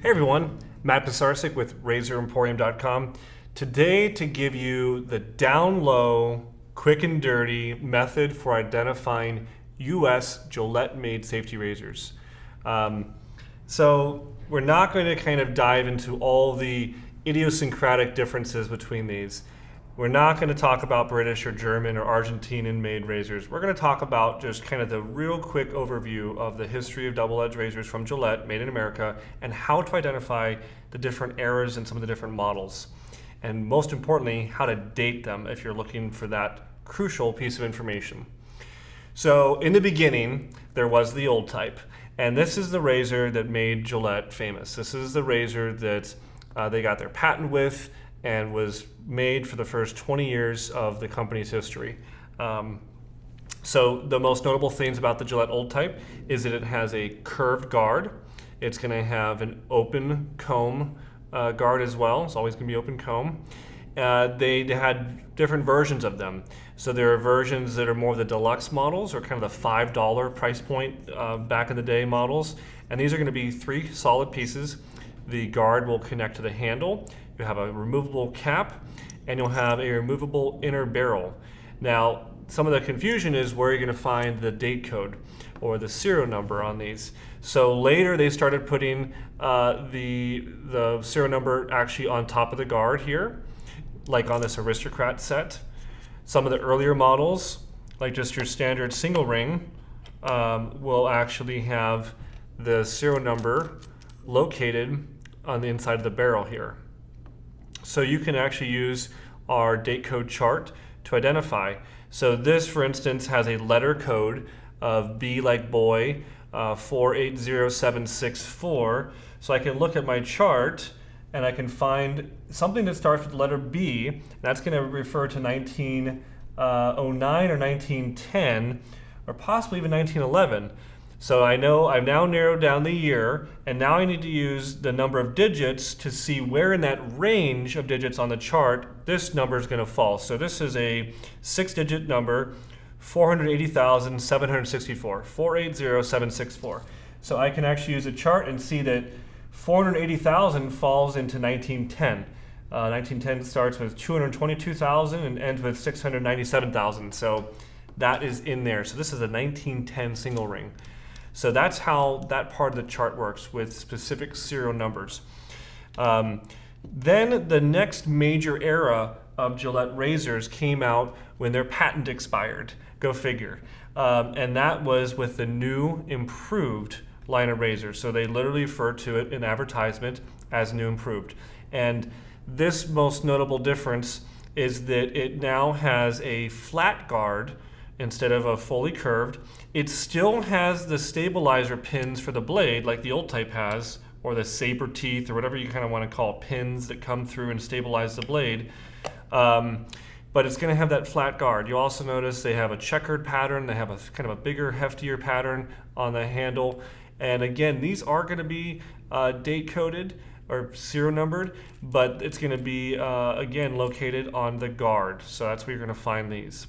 Hey everyone, Matt Pisarcik with RazorEmporium.com. Today to give you the down low, quick and dirty method for identifying US Gillette made safety razors. So we're not going to kind of dive into all the idiosyncratic differences between these. We're not going to talk about British or German or Argentinian made razors. We're going to talk about just kind of the real quick overview of the history of double-edged razors from Gillette, made in America, and how to identify the different eras and some of the different models. And most importantly, how to date them if you're looking for that crucial piece of information. So in the beginning, there was the old type. And this is the razor that made Gillette famous. This is the razor that they got their patent with and was made for the first 20 years of the company's history. So the most notable things about the Gillette Old Type is that it has a curved guard. It's going to have an open comb guard as well. It's always going to be open comb. They had different versions of them. So there are versions that are more of the Deluxe models, or kind of the $5 price point back in the day models. And these are going to be 3 solid pieces. The guard will connect to the handle. You have a removable cap, and you'll have a removable inner barrel. Now, some of the confusion is where you're going to find the date code or the serial number on these. So later they started putting the serial number actually on top of the guard here, like on this Aristocrat set. Some of the earlier models, like just your standard single ring, will actually have the serial number located on the inside of the barrel here. So you can actually use our date code chart to identify. So this, for instance, has a letter code of B like boy, 480764. So I can look at my chart and I can find something that starts with the letter B. That's going to refer to 1909 or 1910, or possibly even 1911. So I know I've now narrowed down the year, and now I need to use the number of digits to see where in that range of digits on the chart this number is going to fall. So this is a 6-digit number, 480,764, 480764. So I can actually use a chart and see that 480,000 falls into 1910. 1910 starts with 222,000 and ends with 697,000. So that is in there. So this is a 1910 single ring. So that's how that part of the chart works with specific serial numbers. Then the next major era of Gillette razors came out when their patent expired. Go figure. And that was with the new improved line of razors. So they literally refer to it in advertisement as new improved. And this most notable difference is that it now has a flat guard instead of a fully curved. It still has the stabilizer pins for the blade like the old type has, or the saber teeth, or whatever you kind of want to call it, pins that come through and stabilize the blade. But it's going to have that flat guard. You'll also notice they have a checkered pattern. They have a kind of a bigger, heftier pattern on the handle. And again, these are going to be date coded or serial numbered, but it's going to be, again, located on the guard. So that's where you're going to find these.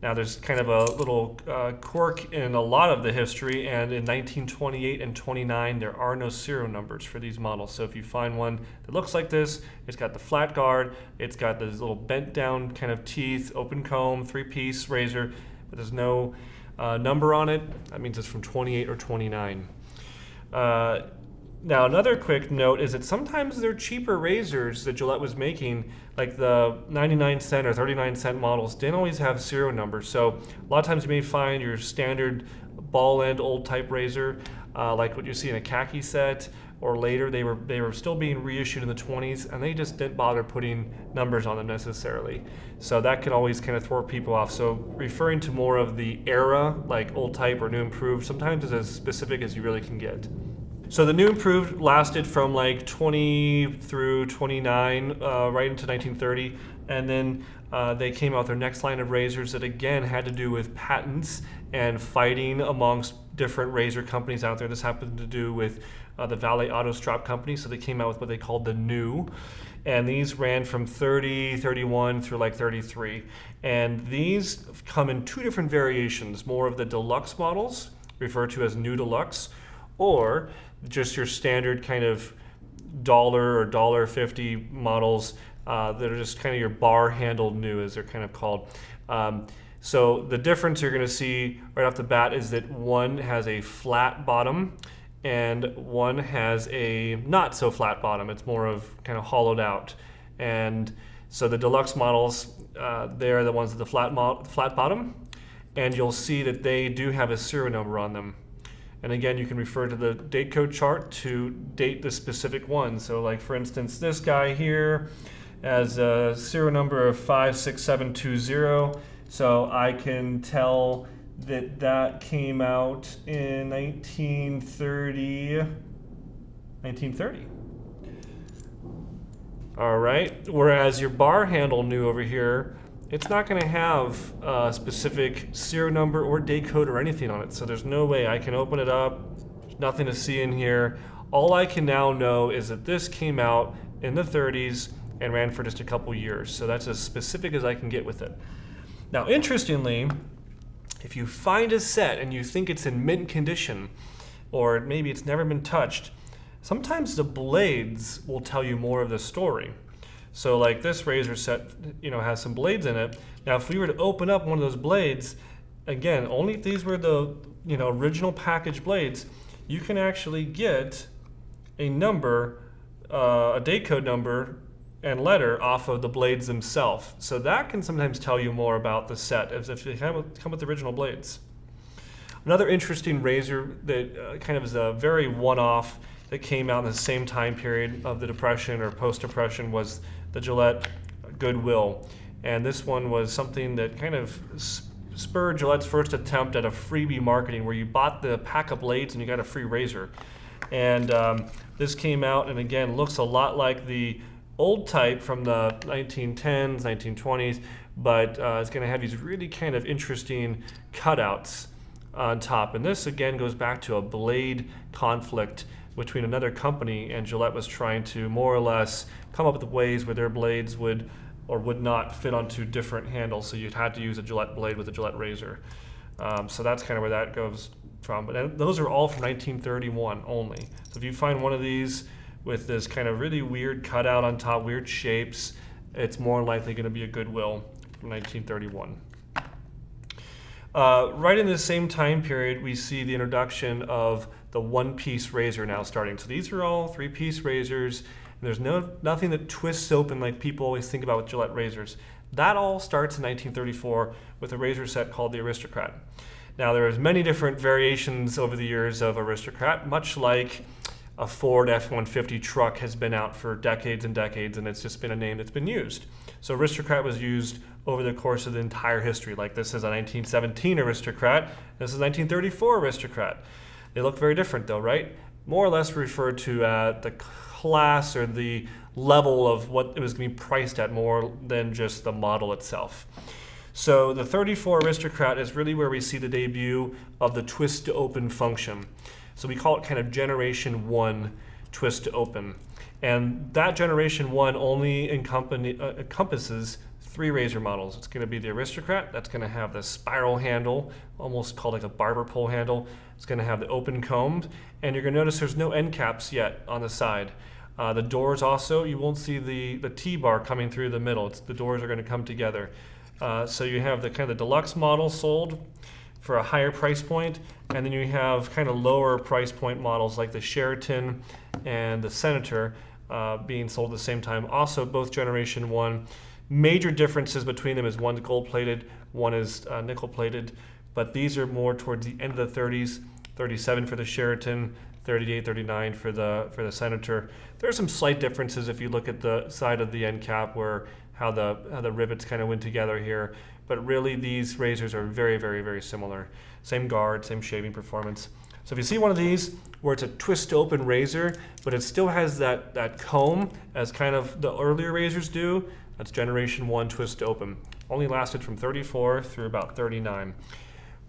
Now there's kind of a little quirk in a lot of the history, and in 1928 and 29 there are no serial numbers for these models. So if you find one that looks like this, it's got the flat guard, it's got this little bent down kind of teeth, open comb, 3-piece razor, but there's no number on it, that means it's from 28 or 29. Now another quick note is that sometimes they're cheaper razors that Gillette was making, like the 99-cent or 39-cent models, didn't always have serial numbers. So a lot of times you may find your standard ball end old type razor, like what you see in a khaki set, or later they were still being reissued in the 20s, and they just didn't bother putting numbers on them necessarily. So that can always kind of throw people off. So referring to more of the era, like old type or new improved, sometimes is as specific as you really can get. So the new improved lasted from like 20 through 29, right into 1930, and then they came out with their next line of razors that again had to do with patents and fighting amongst different razor companies out there. This happened to do with the Valet Auto Strap company, so they came out with what they called the new, and these ran from 30, 31 through like 33. And these come in 2 different variations, more of the deluxe models, referred to as new deluxe, or just your standard kind of dollar or $1.50 models that are just kind of your bar handled new, as they're kind of called. So the difference you're going to see right off the bat is that one has a flat bottom and one has a not so flat bottom. It's more of kind of hollowed out. And so the Deluxe models, they're the ones with the flat bottom, and you'll see that they do have a serial number on them. And again, you can refer to the date code chart to date the specific one. So like for instance, this guy here has a serial number of 56720. So I can tell that that came out in 1930. All right, whereas your bar handle new over here, it's not going to have a specific serial number or date code or anything on it. So there's no way I can open it up. There's nothing to see in here. All I can now know is that this came out in the 30s and ran for just a couple years. So that's as specific as I can get with it. Now, interestingly, if you find a set and you think it's in mint condition, or maybe it's never been touched, sometimes the blades will tell you more of the story. So like this razor set, has some blades in it. Now, if we were to open up one of those blades, again, only if these were the, original package blades, you can actually get a number, a date code number and letter off of the blades themselves. So that can sometimes tell you more about the set as if they come with the original blades. Another interesting razor that kind of is a very one-off that came out in the same time period of the Depression or post-Depression was the Gillette Goodwill. And this one was something that kind of spurred Gillette's first attempt at a freebie marketing where you bought the pack of blades and you got a free razor. And this came out and again looks a lot like the old type from the 1910s, 1920s, but it's going to have these really kind of interesting cutouts on top. And this again goes back to a blade conflict between another company, and Gillette was trying to more or less come up with ways where their blades would or would not fit onto different handles, so you'd had to use a Gillette blade with a Gillette razor. So that's kind of where that goes from. But those are all from 1931 only. So if you find one of these with this kind of really weird cutout on top, weird shapes, it's more likely going to be a Goodwill from 1931. Right in the same time period, we see the introduction of the one-piece razor now starting. So these are all three-piece razors. And there's nothing that twists open like people always think about with Gillette razors. That all starts in 1934 with a razor set called the Aristocrat. Now there's many different variations over the years of Aristocrat, much like a Ford F-150 truck has been out for decades and decades, and it's just been a name that's been used. So Aristocrat was used over the course of the entire history. Like this is a 1917 Aristocrat, this is 1934 Aristocrat. They look very different though, right? More or less referred to the class or the level of what it was going to be priced at more than just the model itself. So the 34 Aristocrat is really where we see the debut of the twist to open function. So we call it kind of Generation 1 twist to open. And that Generation 1 only encompasses three razor models. It's going to be the Aristocrat, that's going to have the spiral handle, almost called like a barber pole handle. It's going to have the open comb, and you're going to notice there's no end caps yet on the side. The doors also, you won't see the T-bar coming through the middle. The doors are going to come together. So you have the kind of the Deluxe model sold for a higher price point, and then you have kind of lower price point models like the Sheraton and the Senator being sold at the same time. Also, both Generation 1. Major differences between them is one's gold-plated, one is nickel-plated, but these are more towards the end of the 30s, 37 for the Sheraton, 38, 39 for the Senator. There are some slight differences if you look at the side of the end cap where how the rivets kind of went together here, but really these razors are very, very, very similar. Same guard, same shaving performance. So if you see one of these where it's a twist open razor, but it still has that comb as kind of the earlier razors do, that's Generation 1 twist open. Only lasted from 34 through about 39.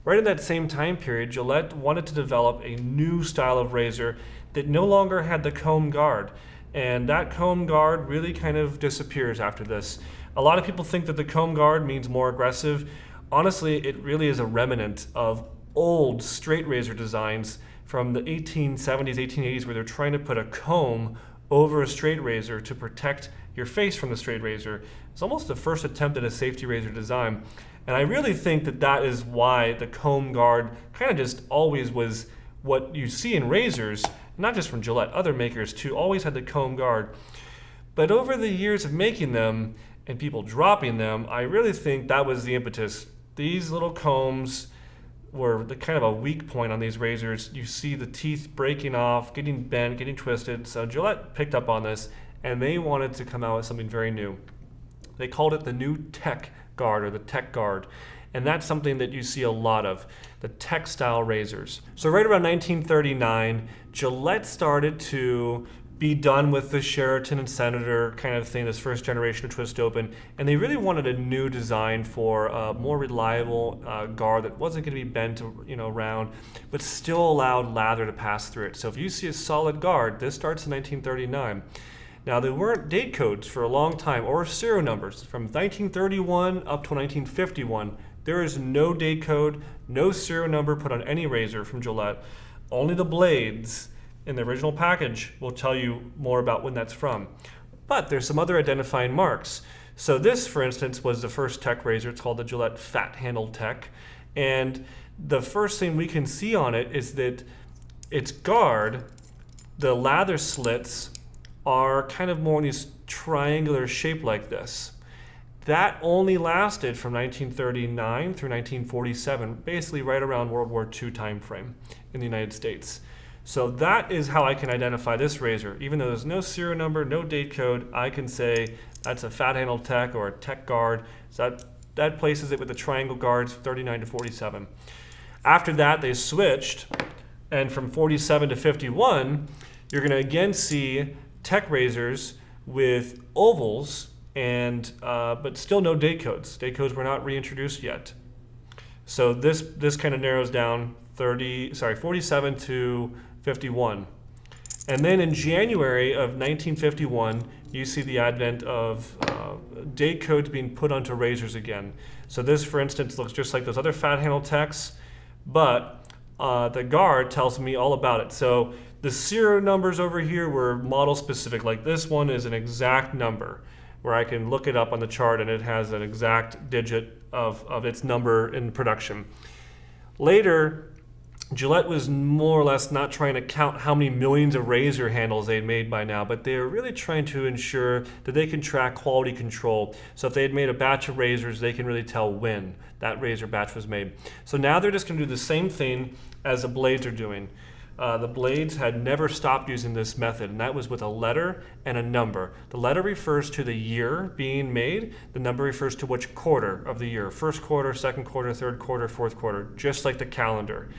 Right in that same time period, Gillette wanted to develop a new style of razor that no longer had the comb guard. And that comb guard really kind of disappears after this. A lot of people think that the comb guard means more aggressive. Honestly, it really is a remnant of old straight razor designs from the 1870s, 1880s, where they're trying to put a comb over a straight razor to protect your face from the straight razor. It's almost the first attempt at a safety razor design. And I really think that that is why the comb guard kind of just always was what you see in razors, not just from Gillette, other makers too, always had the comb guard. But over the years of making them and people dropping them, I really think that was the impetus. These little combs were the kind of a weak point on these razors. You see the teeth breaking off, getting bent, getting twisted. So Gillette picked up on this and they wanted to come out with something very new. They called it the new tech guard, or the tech guard. And that's something that you see a lot of, the textile razors. So right around 1939, Gillette started to be done with the Sheraton and Senator kind of thing, this first generation of twist open, and they really wanted a new design for a more reliable guard that wasn't going to be bent, around, but still allowed lather to pass through it. So if you see a solid guard, this starts in 1939. Now, there weren't date codes for a long time, or serial numbers. From 1931 up to 1951, there is no date code, no serial number put on any razor from Gillette. Only the blades in the original package will tell you more about when that's from. But there's some other identifying marks. So this, for instance, was the first tech razor. It's called the Gillette Fat Handle Tech. And the first thing we can see on it is that its guard, the lather slits, are kind of more in this triangular shape like this. That only lasted from 1939 through 1947, basically right around World War II time frame in the United States. So that is how I can identify this razor. Even though there's no serial number, no date code, I can say that's a fat handle tech or a tech guard. So that places it with the triangle guards, 39 to 47. After that, they switched, and from 47 to 51, you're going to again see tech razors with ovals, and but still no date codes. Date codes were not reintroduced yet. So this kind of narrows down 47 to 51. And then in January of 1951, you see the advent of date codes being put onto razors again. So this, for instance, looks just like those other fat handle techs, but the guard tells me all about it. So the serial numbers over here were model specific. Like this one is an exact number where I can look it up on the chart and it has an exact digit of its number in production. Later, Gillette was more or less not trying to count how many millions of razor handles they'd made by now, but they were really trying to ensure that they can track quality control. So if they had made a batch of razors, they can really tell when that razor batch was made. So now they're just going to do the same thing as the blades are doing. The blades had never stopped using this method, and that was with a letter and a number. The letter refers to the year being made. The number refers to which quarter of the year. First quarter, second quarter, third quarter, fourth quarter, just like the calendar.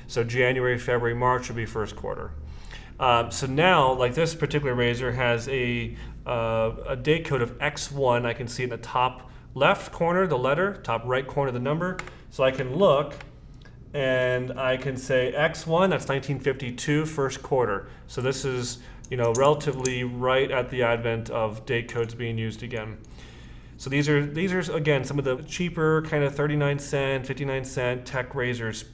So January, February, March would be first quarter. So now, like this particular razor has a date code of X1. I can see in the top left corner the letter, top right corner the number. So I can look and I can say X1, that's 1952, first quarter. So this is, relatively right at the advent of date codes being used again. So these are again some of the cheaper kind of 39 cent, 59 cent tech razors.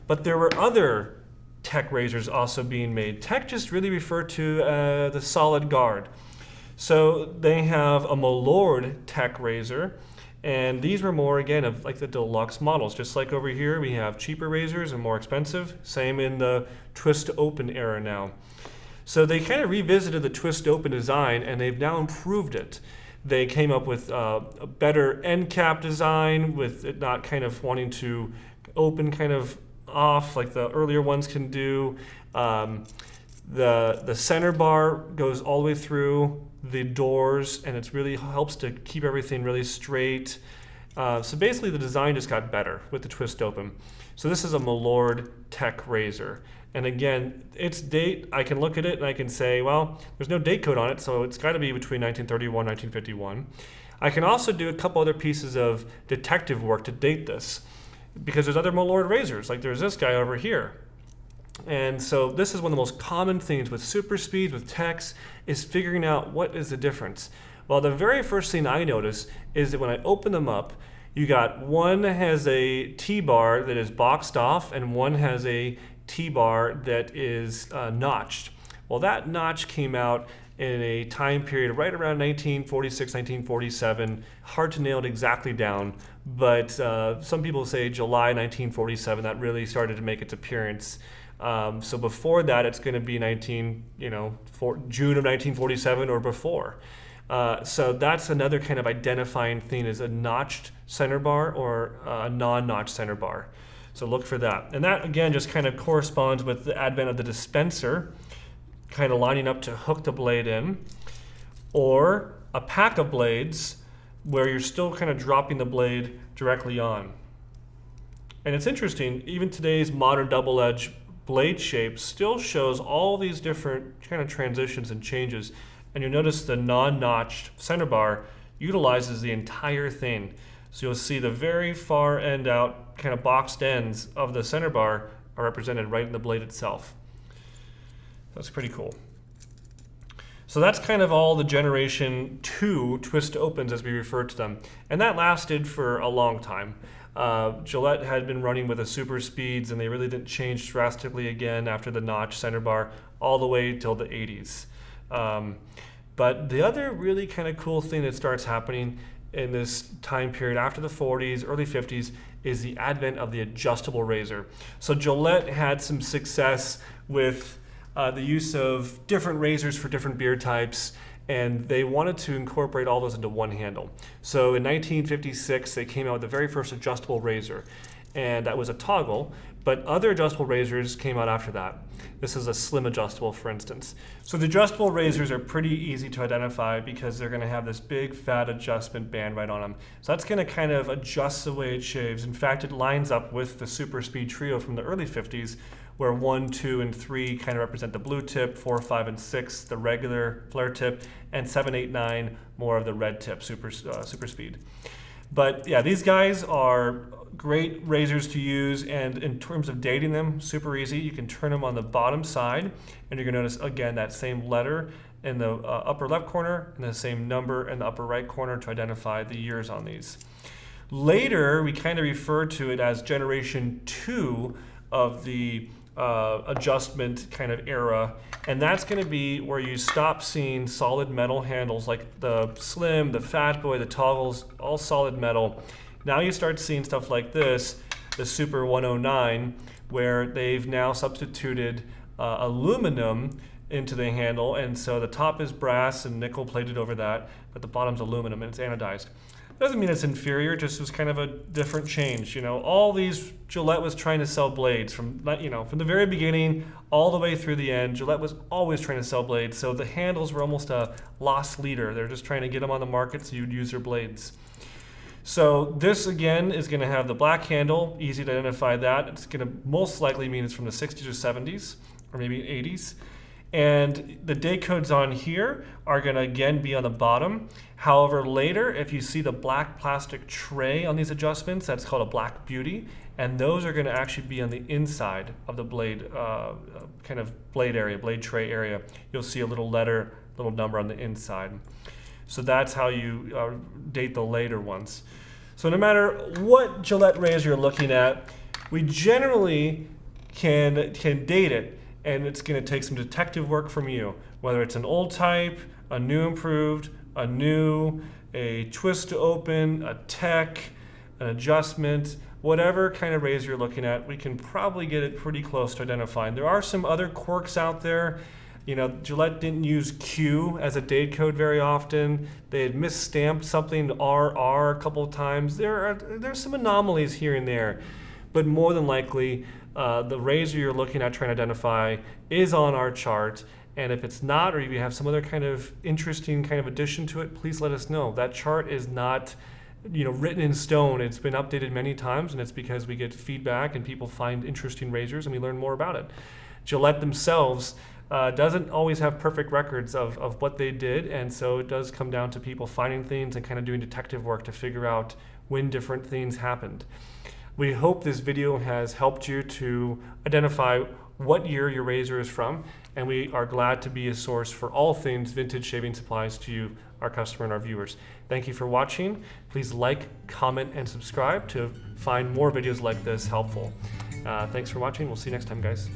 But there were other tech razors also being made. Tech just really referred to the solid guard. So they have a Milord tech razor. And these were more, again, of like the Deluxe models. Just like over here, we have cheaper razors and more expensive. Same in the twist open era now. So they kind of revisited the twist open design, and they've now improved it. They came up with a better end cap design, with it not kind of wanting to open kind of off like the earlier ones can do. The center bar goes all the way through the doors, and it really helps to keep everything really straight. So basically the design just got better with the twist open. So this is a Milord tech razor. And again, its date, I can look at it and I can say, well, there's no date code on it, so it's got to be between 1931 and 1951. I can also do a couple other pieces of detective work to date this, because there's other Milord razors, like there's this guy over here. And so this is one of the most common things with super speeds, with techs, is figuring out what is the difference. Well, the very first thing I notice is that when I open them up, you got one has a T-bar that is boxed off and one has a T-bar that is notched. Well, that notch came out in a time period right around 1946, 1947. Hard to nail it exactly down, but some people say July 1947 that really started to make its appearance. So before that, it's going to be June of 1947 or before. So that's another kind of identifying thing, is a notched center bar or a non-notched center bar. So look for that. And that, again, just kind of corresponds with the advent of the dispenser, kind of lining up to hook the blade in, or a pack of blades where you're still kind of dropping the blade directly on. And it's interesting, even today's modern double-edged blade shape still shows all these different kind of transitions and changes. And you'll notice the non-notched center bar utilizes the entire thing. So you'll see the very far end out kind of boxed ends of the center bar are represented right in the blade itself. That's pretty cool. So that's kind of all the Generation 2 twist opens, as we refer to them. And that lasted for a long time. Gillette had been running with the super speeds, and they really didn't change drastically again after the notch center bar all the way till the 80s. But the other really kind of cool thing that starts happening in this time period after the 40s, early 50s, is the advent of the adjustable razor. So Gillette had some success with the use of different razors for different beard types, and they wanted to incorporate all those into one handle. So in 1956, they came out with the very first adjustable razor, and that was a toggle, but other adjustable razors came out after that. This is a slim adjustable, for instance. So the adjustable razors are pretty easy to identify because they're going to have this big fat adjustment band right on them. So that's going to kind of adjust the way it shaves. In fact, it lines up with the Super Speed Trio from the early 50s, where 1, 2, and 3 kind of represent the blue tip, 4, 5, and 6 the regular flare tip, and 7, 8, 9 more of the red tip, super speed. But yeah, these guys are great razors to use, and in terms of dating them, super easy. You can turn them on the bottom side, and you're going to notice again that same letter in the upper left corner and the same number in the upper right corner to identify the years on these. Later, we kind of refer to it as Generation 2 of the adjustment kind of era, and that's going to be where you stop seeing solid metal handles like the Slim, the Fat Boy, the toggles, all solid metal. Now you start seeing stuff like this, the Super 109, where they've now substituted aluminum into the handle, and so the top is brass and nickel plated over that, but the bottom's aluminum and it's anodized. Doesn't mean it's inferior, just was kind of a different change. All these, Gillette was trying to sell blades from the very beginning all the way through the end. Gillette was always trying to sell blades, so the handles were almost a lost leader. They're just trying to get them on the market so you'd use their blades. So this again is going to have the black handle, easy to identify that. It's going to most likely mean it's from the 60s or 70s or maybe 80s. And the date codes on here are going to again be on the bottom. However, later, if you see the black plastic tray on these adjustments, that's called a Black Beauty, and those are going to actually be on the inside of the blade, kind of blade area, blade tray area. You'll see a little letter, little number on the inside. So that's how you date the later ones. So no matter what Gillette razor you're looking at, we generally can date it, and it's going to take some detective work from you, whether it's an old type, a new improved, a new, a twist to open, a tech, an adjustment, whatever kind of razor you're looking at, we can probably get it pretty close to identifying. There are some other quirks out there. Gillette didn't use Q as a date code very often. They had misstamped something RR a couple of times. There's some anomalies here and there, but more than likely, the razor you're looking at trying to identify is on our chart. And if it's not, or if you have some other kind of interesting kind of addition to it, please let us know. That chart is not written in stone. It's been updated many times, and it's because we get feedback and people find interesting razors and we learn more about it. Gillette themselves doesn't always have perfect records of what they did, and so it does come down to people finding things and kind of doing detective work to figure out when different things happened. We hope this video has helped you to identify what year your razor is from, and we are glad to be a source for all things vintage shaving supplies to you, our customer, and our viewers. Thank you for watching. Please like, comment, and subscribe to find more videos like this helpful. Thanks for watching. We'll see you next time, guys.